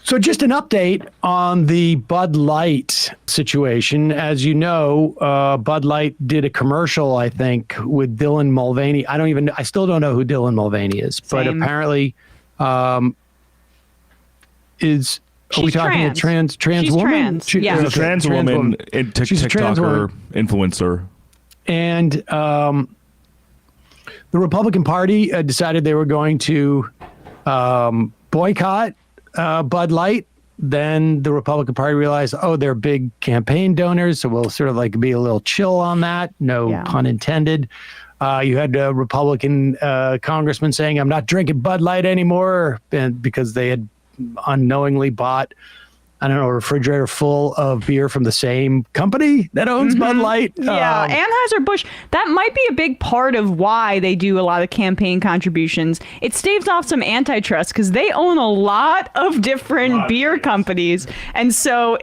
So just an update on the Bud Light situation. As you know, Bud Light did a commercial, I think, with Dylan Mulvaney. I still don't know who Dylan Mulvaney is, but apparently are we talking a trans She's woman? Trans. Yeah. She's a trans woman, TikToker, influencer. And the Republican Party decided they were going to boycott Bud Light. Then the Republican Party realized, they're big campaign donors, so we'll sort of like be a little chill on that. No pun intended. You had a Republican congressman saying, I'm not drinking Bud Light anymore, because they had unknowingly bought, I don't know, a refrigerator full of beer from the same company that owns Bud Light. Yeah, Anheuser-Busch, that might be a big part of why they do a lot of campaign contributions. It staves off some antitrust because they own a lot of different beer companies. And so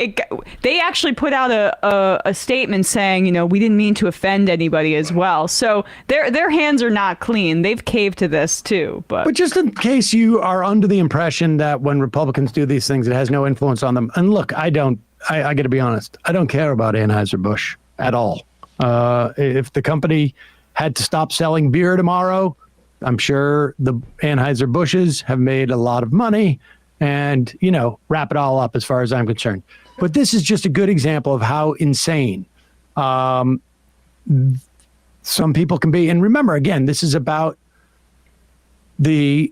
they actually put out a statement saying, we didn't mean to offend anybody as well. So their hands are not clean. They've caved to this too. But just in case you are under the impression that when Republicans do these things, it has no influence on them. And look, I got to be honest, I don't care about Anheuser-Busch at all. If the company had to stop selling beer tomorrow, I'm sure the Anheuser-Busch's have made a lot of money and, wrap it all up as far as I'm concerned. But this is just a good example of how insane some people can be. And remember, again, this is about the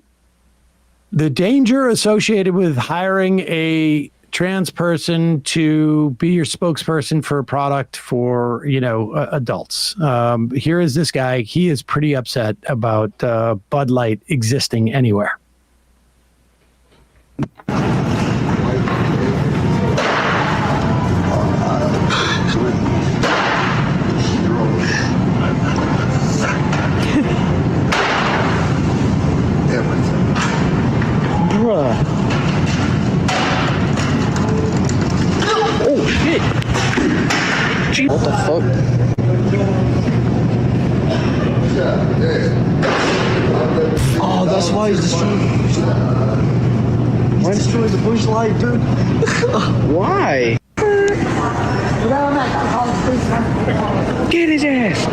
danger associated with hiring a trans person to be your spokesperson for a product for, adults. Here is this guy. He is pretty upset about Bud Light existing anywhere. What the fuck? Oh, that's why he's destroying. Why destroy the Busch Light, dude? Why? Get his ass!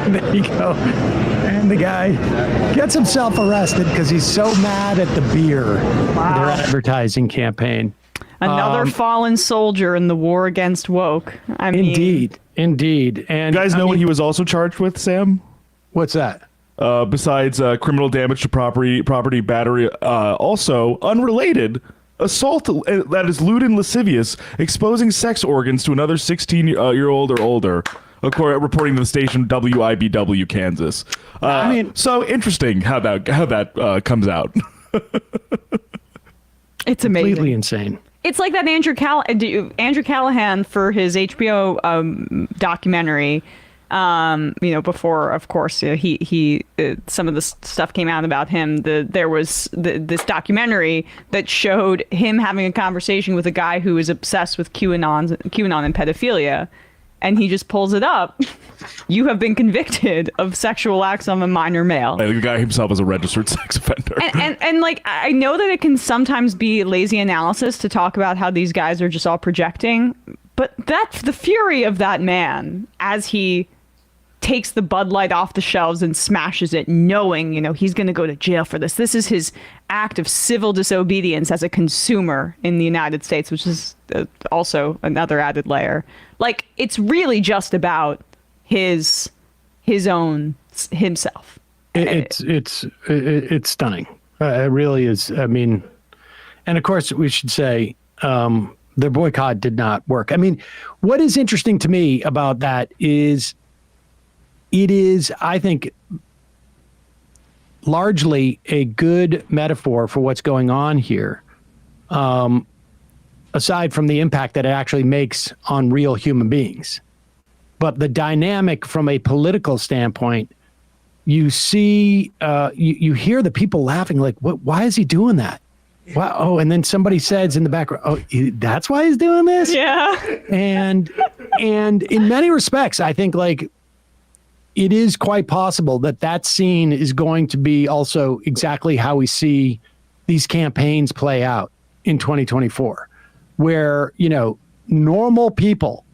There you go. And the guy gets himself arrested because he's so mad at the beer, their advertising campaign. Another fallen soldier in the war against woke. Indeed. And you guys know what he was also charged with, Sam? What's that? Besides criminal damage to property, battery, also unrelated assault that is lewd and lascivious, exposing sex organs to another 16-year-old or older. Reporting to the station WIBW Kansas. So interesting how that comes out. It's amazing. Completely insane. It's like that Andrew Callahan for his HBO documentary. Before, of course, he some of the stuff came out about him. There was this documentary that showed him having a conversation with a guy who is obsessed with QAnon and pedophilia. And he just pulls it up. You have been convicted of sexual acts on a minor male. The guy himself is a registered sex offender. And like, I know that it can sometimes be lazy analysis to talk about how these guys are just all projecting. But that's the fury of that man as he takes the Bud Light off the shelves and smashes it, knowing, he's going to go to jail for this. This is his act of civil disobedience as a consumer in the United States, which is also another added layer. Like, it's really just about his own himself. It's stunning. It really is. I mean, and of course we should say their boycott did not work. I mean, what is interesting to me about that is it is, I think, largely a good metaphor for what's going on here. Aside from the impact that it actually makes on real human beings. But the dynamic from a political standpoint, you see, you hear the people laughing like, "What? Why is he doing that?" Wow. Oh, and then somebody says in the background, "Oh, that's why he's doing this." Yeah. And in many respects, I think like it is quite possible that scene is going to be also exactly how we see these campaigns play out. in 2024, where, normal people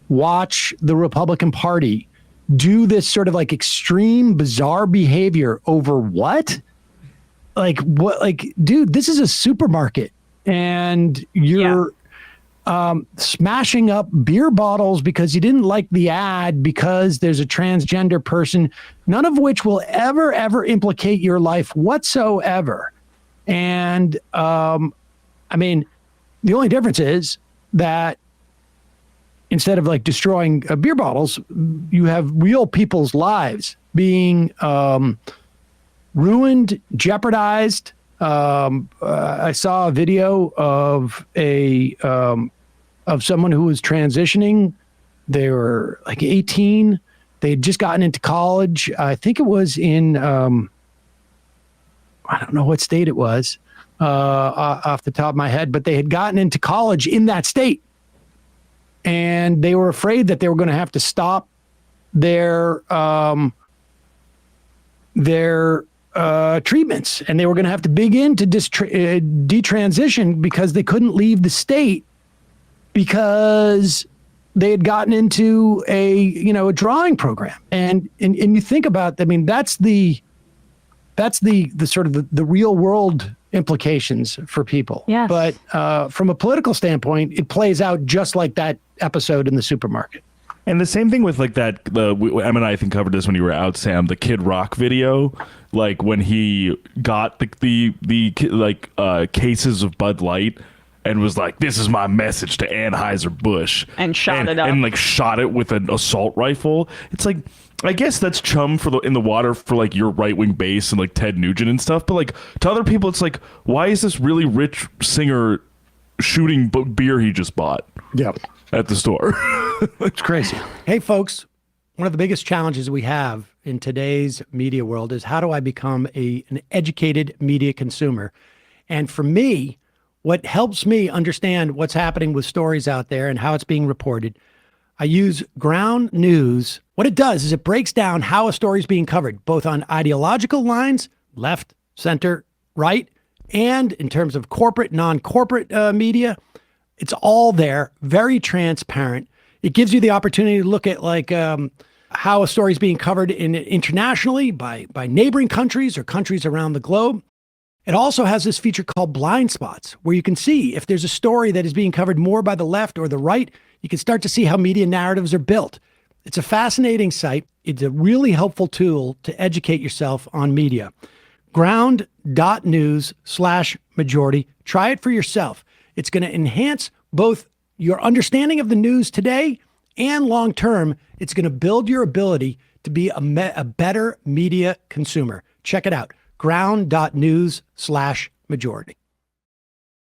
watch the Republican Party do this sort of like extreme, bizarre behavior over what? Like, what? Like, dude, this is a supermarket, and you're smashing up beer bottles because you didn't like the ad because there's a transgender person, none of which will ever implicate your life whatsoever. And I mean, the only difference is that instead of like destroying beer bottles, you have real people's lives being ruined, jeopardized. I saw a video of of someone who was transitioning. They were like 18. They had just gotten into college. I think it was in, I don't know what state it was off the top of my head, but they had gotten into college in that state. And they were afraid that they were going to have to stop their treatments, and they were going to have to begin to detransition because they couldn't leave the state because they had gotten into a drawing program. And you think about, I mean, that's the sort of the real world implications for people. Yes. But from a political standpoint, it plays out just like that episode in the supermarket. And the same thing with like that. Em and I think covered this when you were out, Sam. The Kid Rock video, like when he got the cases of Bud Light and was like, "This is my message to Anheuser-Busch," and shot it up and like shot it with an assault rifle. It's like, I guess that's chum in the water for like your right wing base and like Ted Nugent and stuff. But like to other people, it's like, why is this really rich singer shooting beer he just bought? Yep. At the store. It's crazy. Hey, folks, one of the biggest challenges we have in today's media world is how do I become an educated media consumer? And for me, what helps me understand what's happening with stories out there and how it's being reported, I use Ground News. What it does is it breaks down how a story is being covered, both on ideological lines, left, center, right, and in terms of corporate, non-corporate media. It's all there, very transparent. It gives you the opportunity to look at like how a story is being covered internationally by neighboring countries or countries around the globe. It also has this feature called blind spots, where you can see if there's a story that is being covered more by the left or the right. You can start to see how media narratives are built. It's a fascinating site. It's a really helpful tool to educate yourself on media. Ground.news/majority. Try it for yourself. It's going to enhance both your understanding of the news today and long term. It's going to build your ability to be a better media consumer. Check it out. Ground.news/majority.